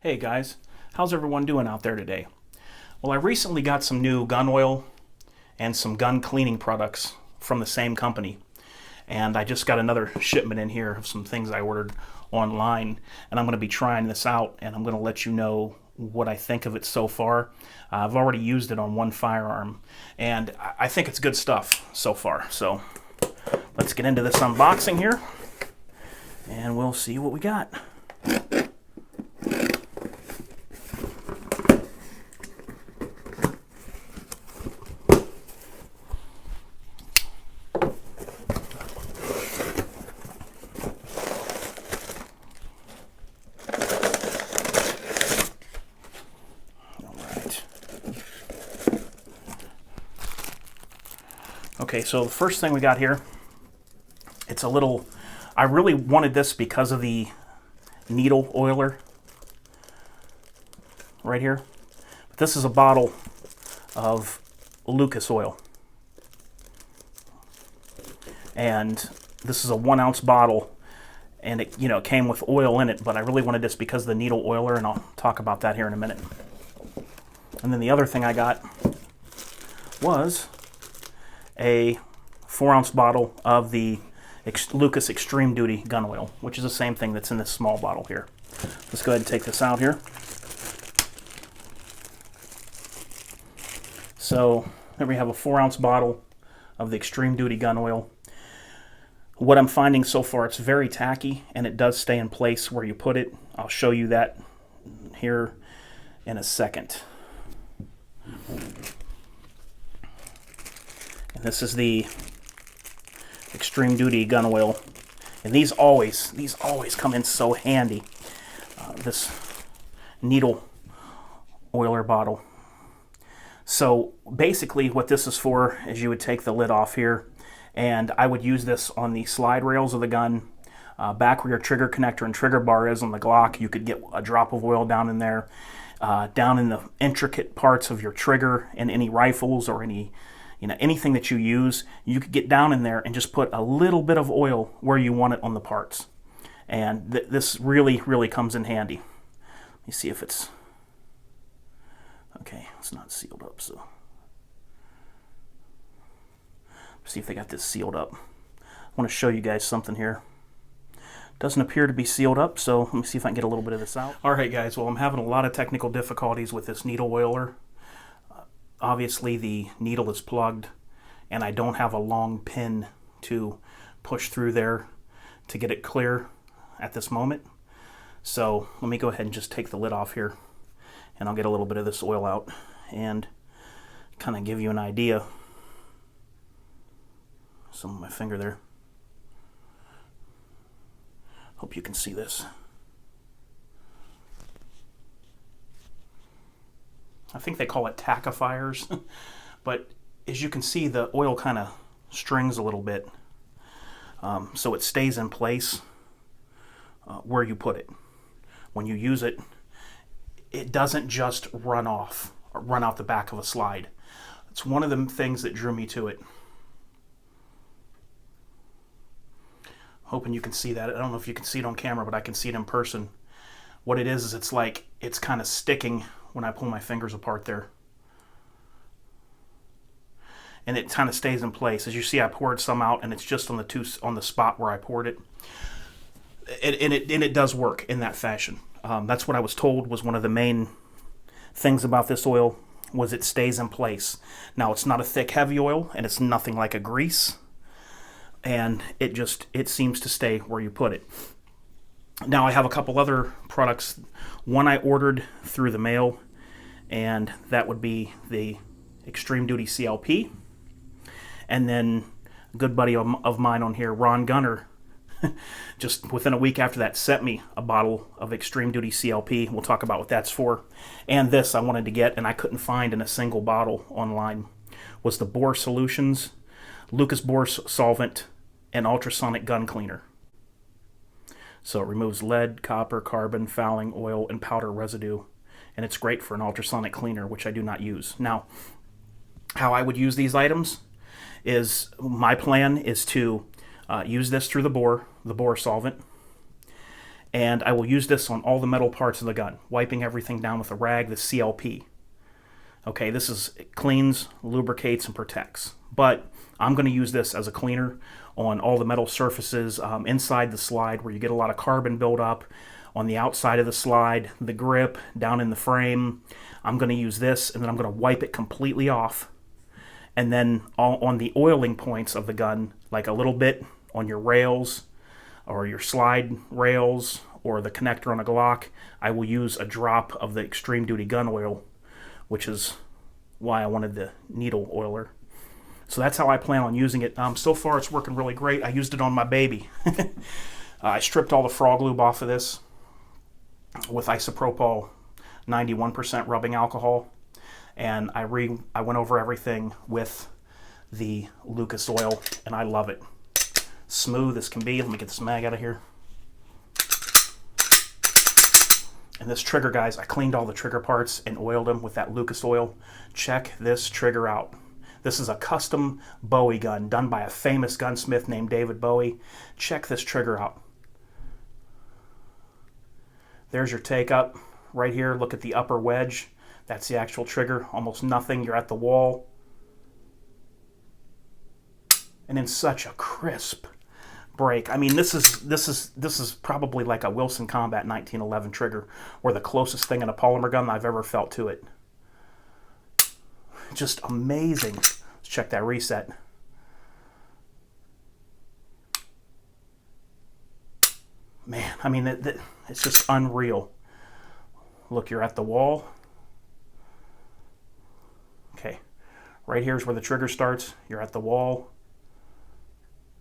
Hey guys, how's everyone doing out there today? Well, I recently got some new gun oil and some gun cleaning products from the same company. And I just got another shipment in here of some things I ordered online. And I'm going to be trying this out and I'm going to let you know what I think of it so far. I've already used it on one firearm and I think it's good stuff so far. So let's get into this unboxing here and we'll see what we got. Okay, so the first thing we got here, it's a little, I really wanted this because of the needle oiler right here. But this is a bottle of Lucas oil. And this is a 1 ounce bottle and it, it came with oil in it, but I really wanted this because of the needle oiler and I'll talk about that here in a minute. And then the other thing I got was a 4 ounce bottle of the Lucas Extreme Duty gun oil, which is the same thing that's in this small bottle here. Let's go ahead and take this out here. So here we have a 4 ounce bottle of the Extreme Duty gun oil. What I'm finding so far, it's very tacky and it does stay in place where you put it. I'll show you that here in a second. And this is the Extreme Duty gun oil, and these always come in so handy. This needle oiler bottle. So basically, what this is for is you would take the lid off here, and I would use this on the slide rails of the gun, back where your trigger connector and trigger bar is on the Glock. You could get a drop of oil down in there, down in the intricate parts of your trigger and any rifles or anything that you use, you could get down in there and just put a little bit of oil where you want it on the parts. And this really comes in handy. Let me see if it's... Okay, it's not sealed up, so... Let's see if they got this sealed up. I want to show you guys something here. Doesn't appear to be sealed up, so let me see if I can get a little bit of this out. Alright guys, well I'm having a lot of technical difficulties with this needle oiler. Obviously the needle is plugged and I don't have a long pin to push through there to get it clear at this moment. So let me go ahead and just take the lid off here and I'll get a little bit of this oil out and kind of give you an idea. Some of my finger there. Hope you can see this. I think they call it tackifiers, but as you can see, the oil kind of strings a little bit, so it stays in place where you put it. When you use it, it doesn't just run off or run out the back of a slide. It's one of the things that drew me to it. Hoping you can see that. I don't know if you can see it on camera, but I can see it in person. What it is it's like it's kind of sticking when I pull my fingers apart there. And it kind of stays in place. As you see, I poured some out and it's just on the spot where I poured it. And it does work in that fashion. That's what I was told was one of the main things about this oil, was it stays in place. Now it's not a thick heavy oil and it's nothing like a grease. And it seems to stay where you put it. Now I have a couple other products. One I ordered through the mail, and that would be the Extreme Duty CLP. And then a good buddy of mine on here, Ron Gunner, just within a week after that sent me a bottle of Extreme Duty CLP. We'll talk about what that's for. And this I wanted to get, and I couldn't find in a single bottle online, was the Bore Solutions Lucas Bore Solvent and Ultrasonic Gun Cleaner. So it removes lead, copper, carbon, fouling, oil, and powder residue. And it's great for an ultrasonic cleaner, which I do not use. Now, how I would use these items is, my plan is to use this through the bore solvent, And I will use this on all the metal parts of the gun, wiping everything down with a rag, the CLP. Okay, it cleans, lubricates, and protects. But I'm going to use this as a cleaner on all the metal surfaces inside the slide where you get a lot of carbon buildup, on the outside of the slide, the grip, down in the frame. I'm going to use this, and then I'm going to wipe it completely off. And then on the oiling points of the gun, like a little bit on your rails or your slide rails or the connector on a Glock, I will use a drop of the Extreme Duty gun oil, which is why I wanted the needle oiler. So that's how I plan on using it. So far it's working really great. I used it on my baby. I stripped all the frog lube off of this with isopropyl 91% rubbing alcohol, and I went over everything with the Lucas oil, and I love it. Smooth as can be. Let me get this mag out of here. And this trigger, guys, I cleaned all the trigger parts and oiled them with that Lucas oil. Check this trigger out. This is a custom Bowie gun done by a famous gunsmith named David Bowie. Check this trigger out. There's your take up right here. Look at the upper wedge. That's the actual trigger. Almost nothing. You're at the wall. And in such a crisp break. I mean, this is probably like a Wilson Combat 1911 trigger, or the closest thing in a polymer gun I've ever felt to it. Just amazing. Let's check that reset. Man, I mean, it's just unreal. Look, you're at the wall. Okay, right here's where the trigger starts. You're at the wall.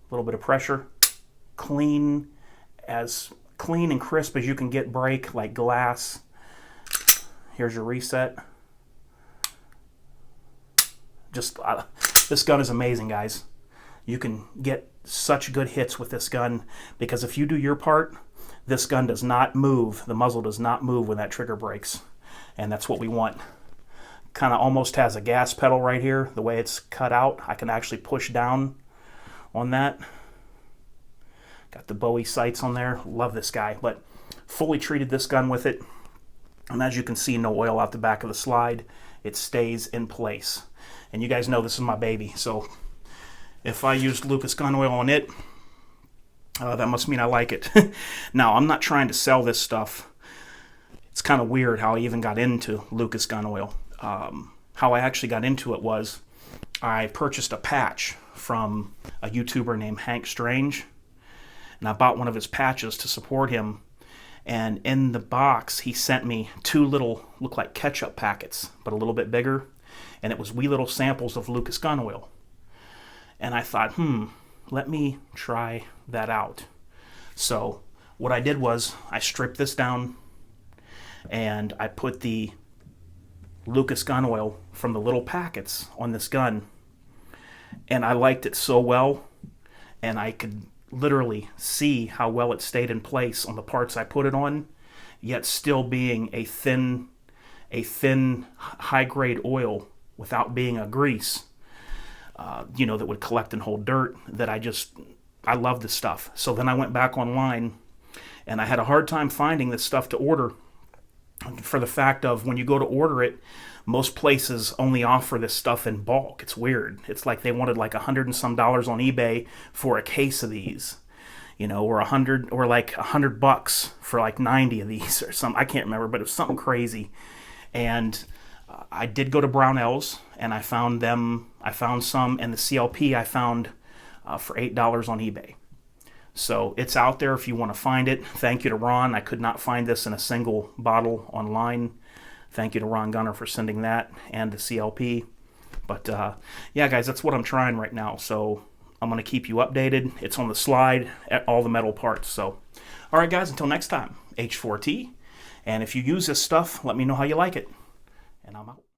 A little bit of pressure. Clean and crisp as you can get break, like glass. Here's your reset. Just this gun is amazing, guys. You can get such good hits with this gun because if you do your part, this gun does not move. The muzzle does not move when that trigger breaks, and that's what we want. Kind of almost has a gas pedal right here. The way it's cut out, I can actually push down on that. Got the Bowie sights on there. Love this guy, but fully treated this gun with it. And as you can see, no oil out the back of the slide. It stays in place. And you guys know this is my baby, so if I used Lucas gun oil on it, that must mean I like it. Now, I'm not trying to sell this stuff. It's kind of weird how I even got into Lucas gun oil. How I actually got into it was I purchased a patch from a YouTuber named Hank Strange, and I bought one of his patches to support him. And in the box, he sent me 2 little, look like ketchup packets, but a little bit bigger. And it was wee little samples of Lucas gun oil. And I thought, let me try that out. So what I did was I stripped this down and I put the Lucas gun oil from the little packets on this gun. And I liked it so well, and I could literally see how well it stayed in place on the parts I put it on, yet still being a thin high-grade oil without being a grease, that would collect and hold dirt. I love this stuff. So then I went back online, and I had a hard time finding this stuff to order for the fact of when you go to order it, most places only offer this stuff in bulk. It's weird. It's like they wanted like $100 and some on eBay for a case of these, or $100 for like 90 of these or something. I can't remember, but it was something crazy. And I did go to Brownells, and I found some, and the CLP I found for $8 on eBay. So it's out there if you want to find it. Thank you to Ron. I could not find this in a single bottle online. Thank you to Ron Gunner for sending that and the CLP. But yeah, guys, that's what I'm trying right now. So I'm going to keep you updated. It's on the slide at all the metal parts. So, all right, guys, until next time, H4T. And if you use this stuff, let me know how you like it. And I'm out.